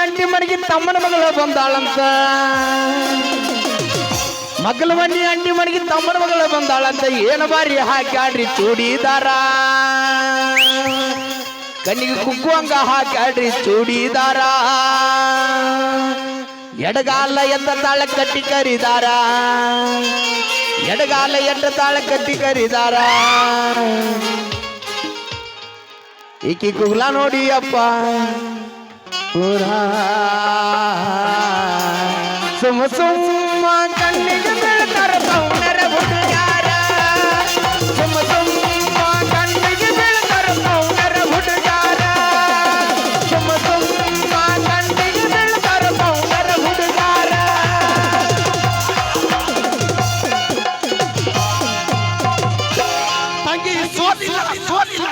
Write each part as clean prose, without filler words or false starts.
ಅಂಟಿ ಮನೆಗೆ ತಮ್ಮನ ಮಗಳ ಬಂದಾಳಂತ ಮಗಳ ಮನಿ ಅಂಟಿ ಮನೆಗೆ ತಮ್ಮನ ಮಗಳ ಬಂದಾಳಂತ ಏನು ಬಾರಿ ಹಾಕ್ಯಾಡ್ರಿ ಚೂಡಿದಾರ ಕಣ್ಣಿಗೆ ಕುಕ್ಕುವಂಗ ಹಾಕ್ಯಾಡ್ರಿ ಚೂಡಿದಾರ ಎಡಗಾಲ ಎದ್ದ ತಾಳ ಕಟ್ಟಿ ಕರಿದಾರ ಎಡಗಾಲ ಎಡ್ಡ ತಾಳ ಕಟ್ಟಿ ಕರಿದಾರ ಈಕಿ ಕುಗ್ಲ ನೋಡಿ ಅಪ್ಪ ಪುರಾ ಸುಮ್ಮ ಸುಮ್ಮ ಕಣ್ಣಿಗೆ ಬೀಳ್ತಾರ ಪೌನರ ಹುಡುಗಾರ ಸುಮ್ಮ ಸುಮ್ಮ ಕಣ್ಣಿಗೆ ಬೀಳ್ತಾರ ಪೌನರ ಹುಡುಗಾರ ಸುಮ್ಮ ಸುಮ್ಮ ಕಣ್ಣಿಗೆ ಬೀಳ್ತಾರ ಪೌನರ ಹುಡುಗಾರ ತಂಗಿ ಸೋಲಿಲ್ಲ ಸೋಲಿಲ್ಲ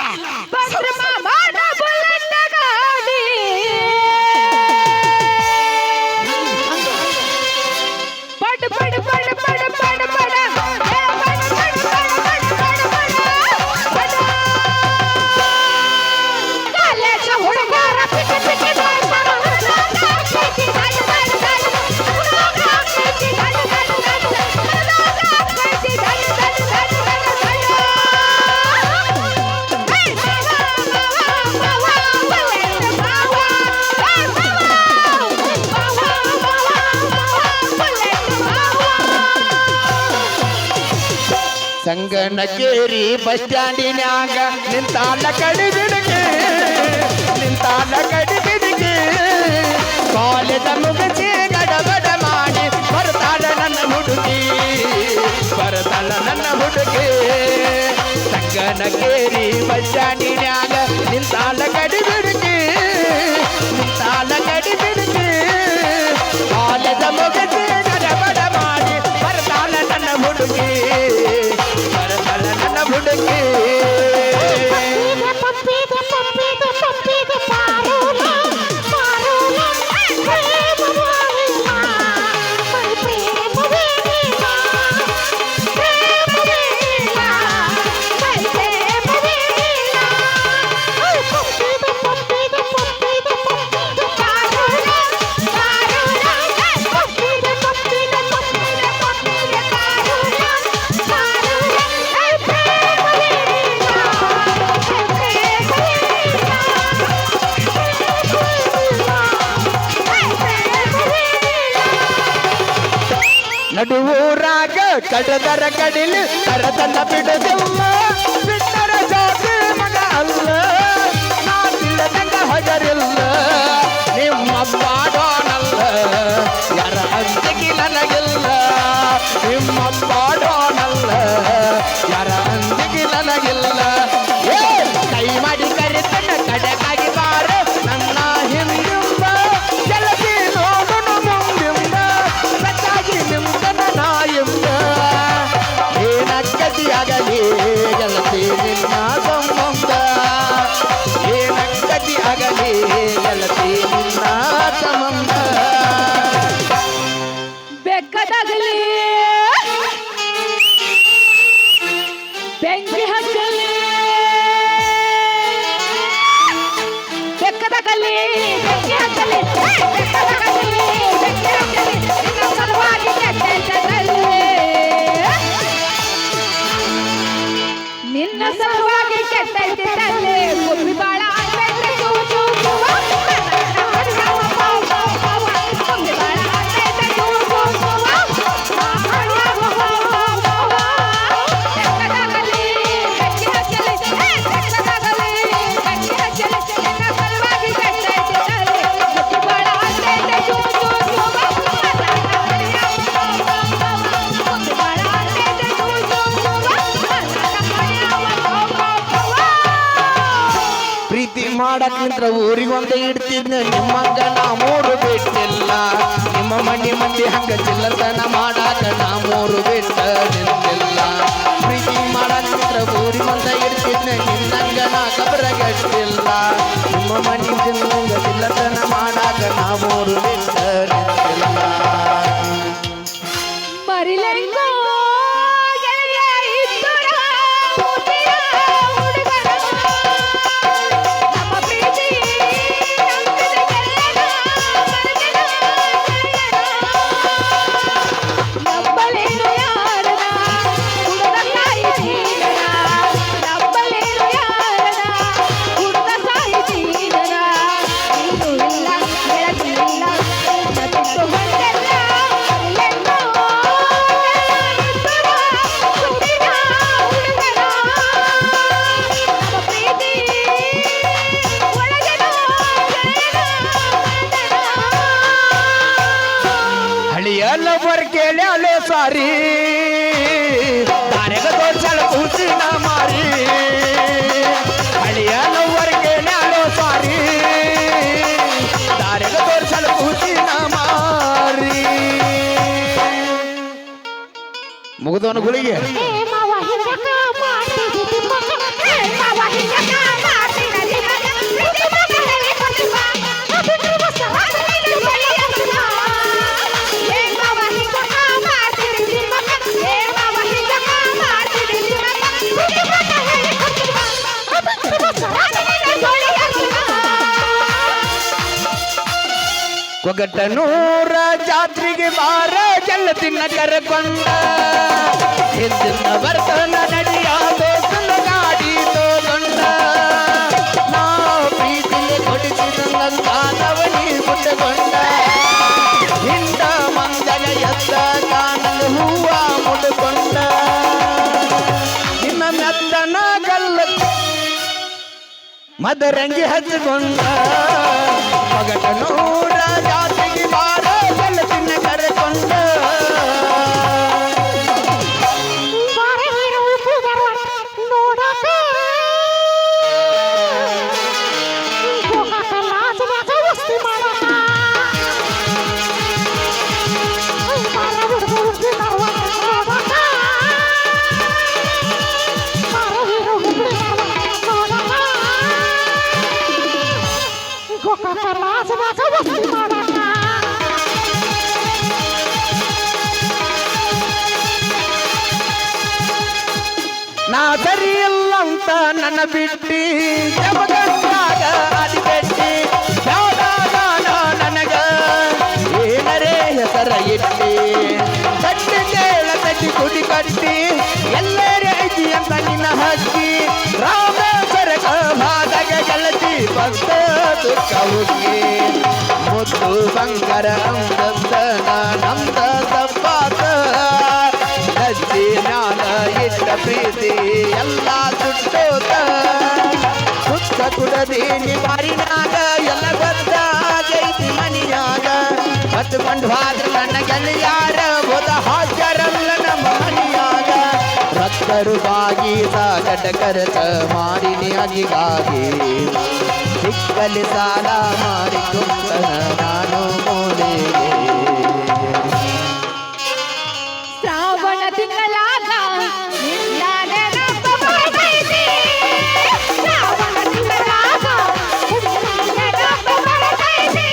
ಸಂಗನಕೇರಿ ಬಸ್ ಸ್ಟ್ಯಾಂಡಿನ್ಯಾಗ ನಿಂತಾಲ ಕಡಿ ಬಿಡಗೆ ನಿಂತಾಲ ಕಡಿ ಬಿಡಗೆ ಕಾಲೇಜ ಮುಗಿಸಿ ಗಡಬಡ ಮಾಡಿ ಬರ್ತಾಳ ನನ್ನ ಹುಡುಗಿ ಬರ್ತಾಳ ನನ್ನ ಹುಡುಗಿ ಸಂಗನಕೇರಿ ಬಸ್ ಸ್ಟ್ಯಾಂಡಿನ್ಯಾಗ ನಿಂತಾಲ ಕಡಿ ಬಿಡಗೆ ನಿಂತಾಲ ಕಡಿ ಬಿಡಗೆ ಕಾಲೇಜ ಮುಗಿಸಿ ಗಡಬಡ ಮಾಡಿ ಬರ್ತಾಳ ನನ್ನ ಹುಡುಗಿ ಹುಡುಗಿ ನಡುವೂರಾಗ ಕಡದರ ಕಡಿಲಿ ಕರದನ್ನ ಬಿಡದಲ್ಲ ಬಿಟ್ಟರ ಜಾತಿ ಮಗ ಅಲ್ಲ ನಾ ತಿಳದಂಗ ಹಗರಿಲ್ಲ ನಿಮ್ಮ ಪಾಡೋನಲ್ಲ ಯಾರ ಅಂಜಿಗೆ ನನಗಿಲ್ಲ ನಿಮ್ಮ ಪಾಡೋನಲ್ಲ ಯಾರ ಅಂಜಿಗೆ ನನಗಿಲ್ಲ ಕೈ ಮಾಡಿ ಕರಿತನ ಕಡೆಗಾಗಿ ಬಾರ ನನ್ನ ಹಿಂದಿಂದ ಕೆಲಸಿ ನೋಡೋಣ ಮುಂದಿಂದ ಸತ್ತಾಗಿ ನಿಮ್ದನ ನಾಯಿಂದ ಏನಕ್ಕದಿಯಾಗಲಿ ಗೆಳತಿ ನಿನ್ನ ಸಂಬಂಧ ಏನಕ್ಕದಿಯಾಗಲಿ ಗೆಳತಿ ನಿನ್ನ ಸಂಬಂಧ ಬೆಕ್ಕದಾಗಲಿ ಬೆಂಕಿ ಹಚ್ಚಲಿ ಬೆಕ್ಕದಾಗಲಿ ಬೆಂಕಿ ಹಚ್ಚಲಿ ಬೆಕ್ಕದಾಗಲಿ ಬೆಂಕಿ ಹಚ್ಚಲಿ ನಿನ್ನ ಸಲುವಾಗಿ ಕೆಟ್ಟದಲ್ಲಿ ನಿನ್ನ ಸಲುವಾಗಿ ಕೆಟ್ಟೈತಿದ್ದಲ್ಲಿ ಗುಬ್ಬಿ ಬಾಳ ಆಗ್ತೈತೆ ಚೂ ಚೂ ಚೂವ ಗುಬ್ಬಿ ಬಾಳ ಆಗ್ತೈತೆ ಚೂ ಚೂ ಚೂವ ಬೆಕ್ಕದಾಗಲಿ ಬೆಂಕಿ ಹಚ್ಚಲಿ ಬೆಕ್ಕದಾಗಲಿ ಬೆಂಕಿ ಹಚ್ಚಲಿ ನಿನ್ನ ಸಲುವಾಗಿ ಕೆಟ್ಟೈತಿದ್ದಲ್ಲಿ ಗುಬ್ಬಿ ಬಾಳ ಆಗ್ತೈತೆ ಚೂ ಚೂ ಚೂವ ಗುಬ್ಬಿ ಬಾಳ ಆಗ್ತೈತೆ ಚೂ ಚೂ ಚೂವ ಪ್ರೀತಿ ಮಾಡಕ್ ನಿಂತ್ರ ಊರಿಗೊಂದೇ ಇಡ್ತಿದ್ನ ನಿಮ್ಮಂಗ ನಾ ಮೂರು ಬಿಟ್ಟಿಲ್ಲ ನಿಮ್ಮ ಮನೆ ಮಂದಿ ಹಂಗ ಚಿಲ್ಲತನ ಮಾಡಾಕ ನಾ ಮೂರು ಬಿಟ್ಟ ನಿಂತಿಲ್ಲ ಪ್ರೀತಿ ಮಾಡಕ್ ನಿಂತ್ರ ಊರಿಗೊಂದ ಇಡ್ತಿದ್ನ ನಿನ್ನಂಗ ನಾ ಕಬರಗಟ್ಟಿಲ್ಲ ನಿಮ್ಮ ಮನೆ ಹಂಗ ಚಿಲ್ಲತನ ಮಾಡಾಕ ನಾ ಮೂರು ಬಿಟ್ಟ ನಿಂತಿಲ್ಲ ಮರಿಲಂಗೋ ಗೆಳೆಯ ಇದ್ದುರ ಮುದಿಯ ಹುಡುಗರ ನಮ್ಮ ಪ್ರೀತಿ ನಂಬಿದ ಗೆಳೆಯನ ಲವರ್ ಕೇಳ್ಯಾಳೆ ಸಾರಿ ದಾರೆಗ ತೋರ್ಸಲ ಕೂಸಿನ ಮಾರಿ ಹಳಿಯ ಲವರ್ ಕೇಳ್ಯಾಳೆ ಸಾರಿ ದಾರೆಗ ತೋರ್ಸಲ ಕೂಸಿನ ಮಾರಿ ಮುಗಿದವನ ಗುಳಿಗೆ ಒಗಟನೂರ ಜಾತ್ರೆಗೆ ಬಾರ ಜಲ್ಲ ತಿನ್ನ ಕರಕೊಂಡ ಹಿಂದಿನ ಬರ್ತನ ನಡಿಯ ದೋಸ್ತನ ಗಾಡಿ ತೋಗೊಂಡ ನಾ ಪ್ರೀತಿಲಿ ಕೊಡಿಸಿದಂತ ನವನಿ ಮುಟ್ಟಕೊಂಡ ಹಿಂದ ಮಂಗನ ಎದ್ದ ಕಾಣಲು ಹೂವ ಮುಟ್ಟಕೊಂಡ ನಿನ್ನ ಮೆತ್ತನ ಗಲ್ಲ ಮದರಂಗಿ ಹಚ್ಚಿಕೊಂಡ ಒಗಟನೂರ ಜಾತಿಗೆ ಬಾರ ಜಲ್ಲ ತಿನ್ನ ಕರೆಕೊಂಡ ನಾ ಸರಿ ಇಲ್ಲ ಅಂತ ನನ್ನ ಬಿಟ್ಟಿ ಜಮಗಂಟಾಗ ಅದಿಬೆಟ್ಟಿ ಯಾವ್ದಾಗ ನನಗ ಏನರೇ ಹೆಸರ ಇಟ್ಟಿ ತಟ್ಟಿ ಕೇಳ ತಟ್ಟಿ ಕುಡಿ ಕಟ್ಟಿ ಎಲ್ಲರೇ ಐತಿ ಅಂತ ನಿನ್ನ ಹಕ್ಕಿ ರಾಮೇಶ್ವರ ಭಾದಾಗ ಗೆಳತಿ ಭಕ್ತ ದುಃಖ ಹುಡುಗಿ ಮುದ್ದು ಬಂಗಾರ ಅಂದದ್ದ ನಂದ ತಪ್ಪಾತ ಲಜ್ಜಿ ಜ್ಞಾನ ಇಟ್ಟ ಪ್ರೀತಿ ಎಲ್ಲ ಸುಟ್ಟೋತ ಸುತ್ತ ಕುಡದೀನಿ ಬಾರಿನಾಗ ಎಲ್ಲ ಗೊತ್ತ ಜೈತಿ ಮನಿಯಾಗ ಹತ್ಕೊಂಡು ಹೋದ್ರ ನನ್ನ ಗೆಳೆಯಾರ ಹೋದ ಹಾಜರಲ್ಲ ನಮ್ಮ ಮನಿಯಾಗ ರಕ್ತರು ಬಾಗಿ ಸಾಗಟ ಕರತ ಮಾಡಿನಿ ಅಗಿಗಾಗಿ ಸಿಕ್ಕಲಿ ಸಾಲ ಮಾಡಿ ಕುಂತನ ನಾನು ಮೂಲೆಗೆ ಶ್ರಾವಣ ತಿಂಗಳಾಗ ನಿನ್ನ ನೆನಪು ಬರ್ತೈತಿ ಶ್ರಾವಣ ತಿಂಗಳಾಗ ನಿನ್ನ ನೆನಪು ಬರ್ತೈತಿ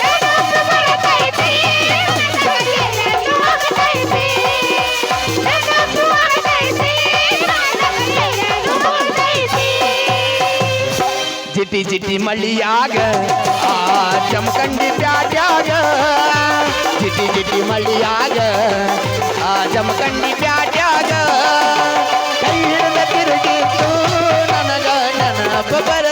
ನೆನಪು ಬರ್ತೈತಿ ನೆನಪು ಬರ್ತೈತಿ ನೆನಪು ಬರ್ತೈತಿ ನೆನಪು ಬರ್ತೈತಿ ಜಿಟಿ ಜಿಟಿ ಮಳಿಯಾಗ ಆ ಜಮಖಂಡಿ ಪ್ಯಾಟ್ಯಾಗ ಜಿಟಿ ಜಿಟಿ ಮಳಿಯಾಗ ಆ ಜಮಖಂಡಿ ಪ್ಯಾಟ್ಯಾಗ ಕೈ ಹಿಡಿದ ತಿರುಗಿತ್ತು ನನಗ ನೆನಪ ಬರ